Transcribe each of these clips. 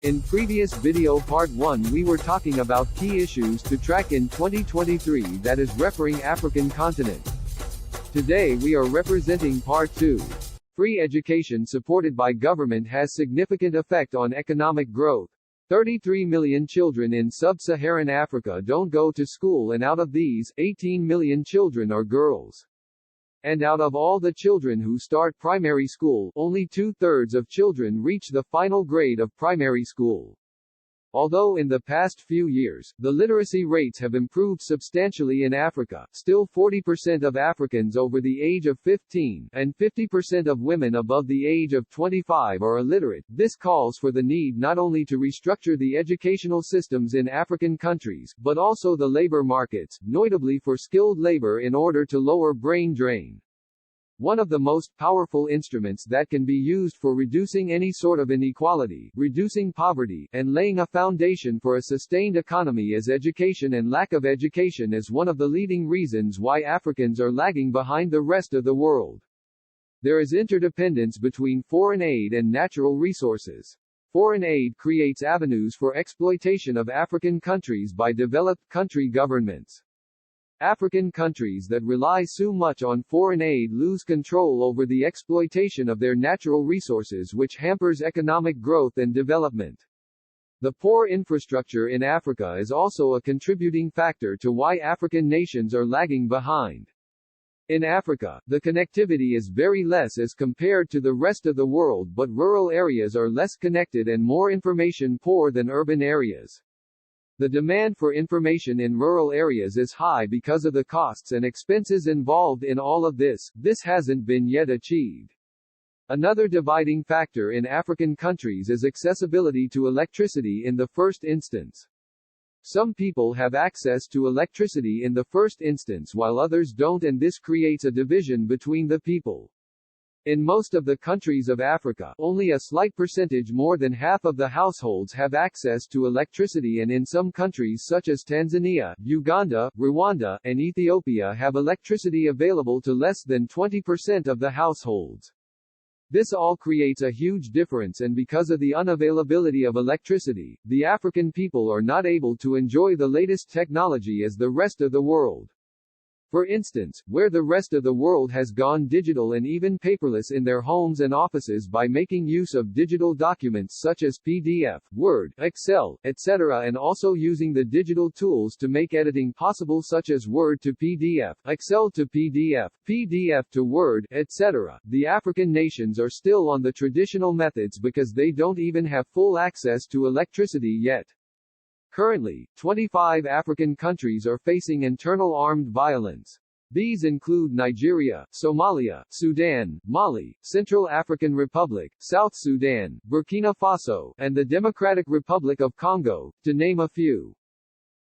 In previous video part 1 we were talking about key issues to track in 2023, that is referring African continent. Today we are representing part 2. Free education supported by government has significant effect on economic growth. 33 million children in sub-Saharan Africa don't go to school, and out of these, 18 million children are girls. And out of all the children who start primary school, only 2/3 of children reach the final grade of primary school. Although in the past few years, the literacy rates have improved substantially in Africa, still 40% of Africans over the age of 15, and 50% of women above the age of 25 are illiterate. This calls for the need not only to restructure the educational systems in African countries, but also the labor markets, notably for skilled labor, in order to lower brain drain. One of the most powerful instruments that can be used for reducing any sort of inequality, reducing poverty, and laying a foundation for a sustained economy is education, and lack of education is one of the leading reasons why Africans are lagging behind the rest of the world. There is interdependence between foreign aid and natural resources. Foreign aid creates avenues for exploitation of African countries by developed country governments. African countries that rely so much on foreign aid lose control over the exploitation of their natural resources, which hampers economic growth and development. The poor infrastructure in Africa is also a contributing factor to why African nations are lagging behind. In Africa, the connectivity is very less as compared to the rest of the world, but rural areas are less connected and more information poor than urban areas. The demand for information in rural areas is high because of the costs and expenses involved in all of this. This hasn't been yet achieved. Another dividing factor in African countries is accessibility to electricity in the first instance. Some people have access to electricity in the first instance while others don't, and this creates a division between the people. In most of the countries of Africa, only a slight percentage, more than half of the households, have access to electricity, and in some countries such as Tanzania, Uganda, Rwanda, and Ethiopia have electricity available to less than 20% of the households. This all creates a huge difference, and because of the unavailability of electricity, the African people are not able to enjoy the latest technology as the rest of the world. For instance, where the rest of the world has gone digital and even paperless in their homes and offices by making use of digital documents such as PDF, Word, Excel, etc., and also using the digital tools to make editing possible such as Word to PDF, Excel to PDF, PDF to Word, etc., the African nations are still on the traditional methods because they don't even have full access to electricity yet. Currently, 25 African countries are facing internal armed violence. These include Nigeria, Somalia, Sudan, Mali, Central African Republic, South Sudan, Burkina Faso, and the Democratic Republic of Congo, to name a few.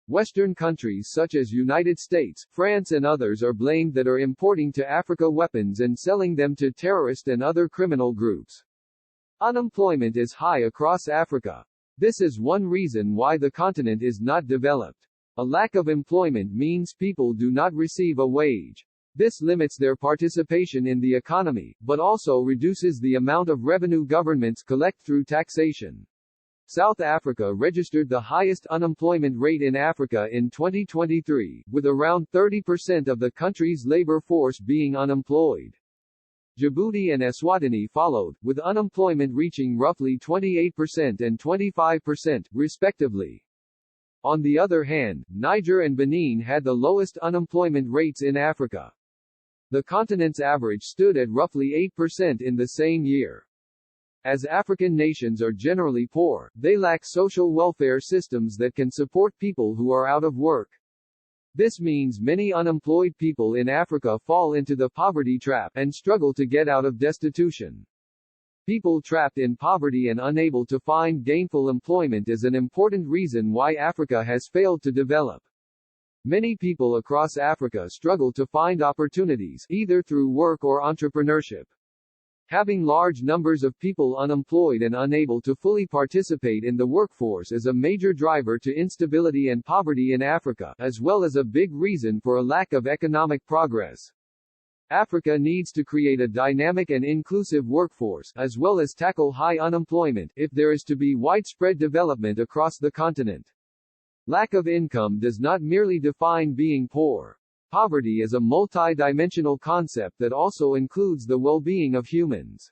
Western countries such as United States, France and others are blamed that are importing to Africa weapons and selling them to terrorist and other criminal groups. Unemployment is high across Africa. This is one reason why the continent is not developed. A lack of employment means people do not receive a wage. This limits their participation in the economy, but also reduces the amount of revenue governments collect through taxation. South Africa registered the highest unemployment rate in Africa in 2023, with around 30% of the country's labor force being unemployed. Djibouti and Eswatini followed, with unemployment reaching roughly 28% and 25%, respectively. On the other hand, Niger and Benin had the lowest unemployment rates in Africa. The continent's average stood at roughly 8% in the same year. As African nations are generally poor, they lack social welfare systems that can support people who are out of work. This means many unemployed people in Africa fall into the poverty trap and struggle to get out of destitution. People trapped in poverty and unable to find gainful employment is an important reason why Africa has failed to develop. Many people across Africa struggle to find opportunities, either through work or entrepreneurship. Having large numbers of people unemployed and unable to fully participate in the workforce is a major driver to instability and poverty in Africa, as well as a big reason for a lack of economic progress. Africa needs to create a dynamic and inclusive workforce, as well as tackle high unemployment, if there is to be widespread development across the continent. Lack of income does not merely define being poor. Poverty is a multi-dimensional concept that also includes the well-being of humans.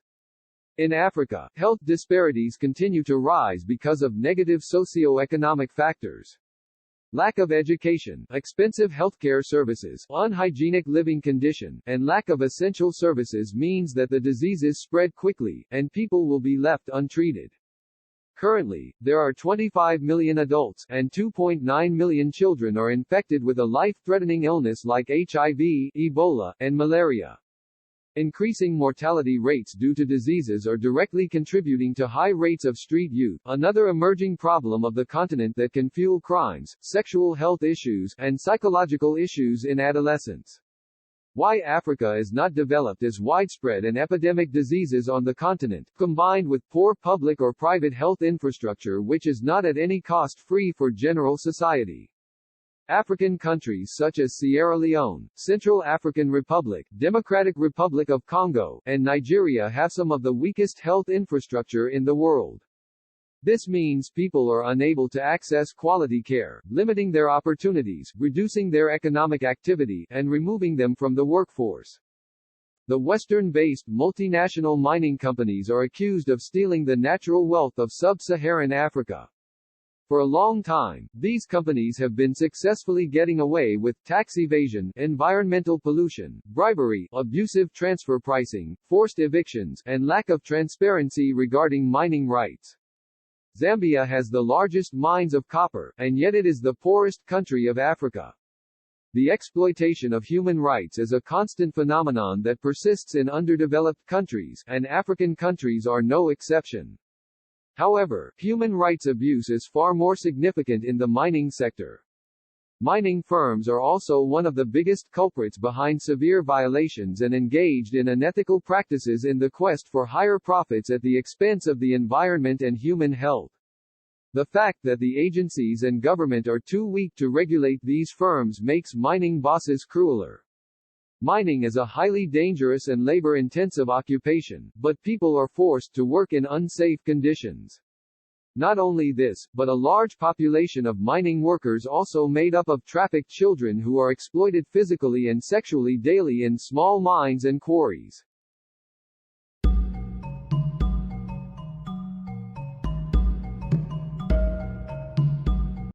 In Africa, health disparities continue to rise because of negative socio-economic factors. Lack of education, expensive healthcare services, unhygienic living condition, and lack of essential services means that the diseases spread quickly, and people will be left untreated. Currently, there are 25 million adults, and 2.9 million children are infected with a life-threatening illness like HIV, Ebola, and malaria. Increasing mortality rates due to diseases are directly contributing to high rates of street youth, another emerging problem of the continent that can fuel crimes, sexual health issues, and psychological issues in adolescents. Why Africa is not developed is widespread and epidemic diseases on the continent, combined with poor public or private health infrastructure which is not at any cost free for general society. African countries such as Sierra Leone, Central African Republic, Democratic Republic of Congo, and Nigeria have some of the weakest health infrastructure in the world. This means people are unable to access quality care, limiting their opportunities, reducing their economic activity, and removing them from the workforce. The Western-based multinational mining companies are accused of stealing the natural wealth of sub-Saharan Africa. For a long time, these companies have been successfully getting away with tax evasion, environmental pollution, bribery, abusive transfer pricing, forced evictions, and lack of transparency regarding mining rights. Zambia has the largest mines of copper, and yet it is the poorest country of Africa. The exploitation of human rights is a constant phenomenon that persists in underdeveloped countries, and African countries are no exception. However, human rights abuse is far more significant in the mining sector. Mining firms are also one of the biggest culprits behind severe violations and engaged in unethical practices in the quest for higher profits at the expense of the environment and human health. The fact that the agencies and government are too weak to regulate these firms makes mining bosses crueler. Mining is a highly dangerous and labor-intensive occupation, but people are forced to work in unsafe conditions. Not only this, but a large population of mining workers also made up of trafficked children who are exploited physically and sexually daily in small mines and quarries.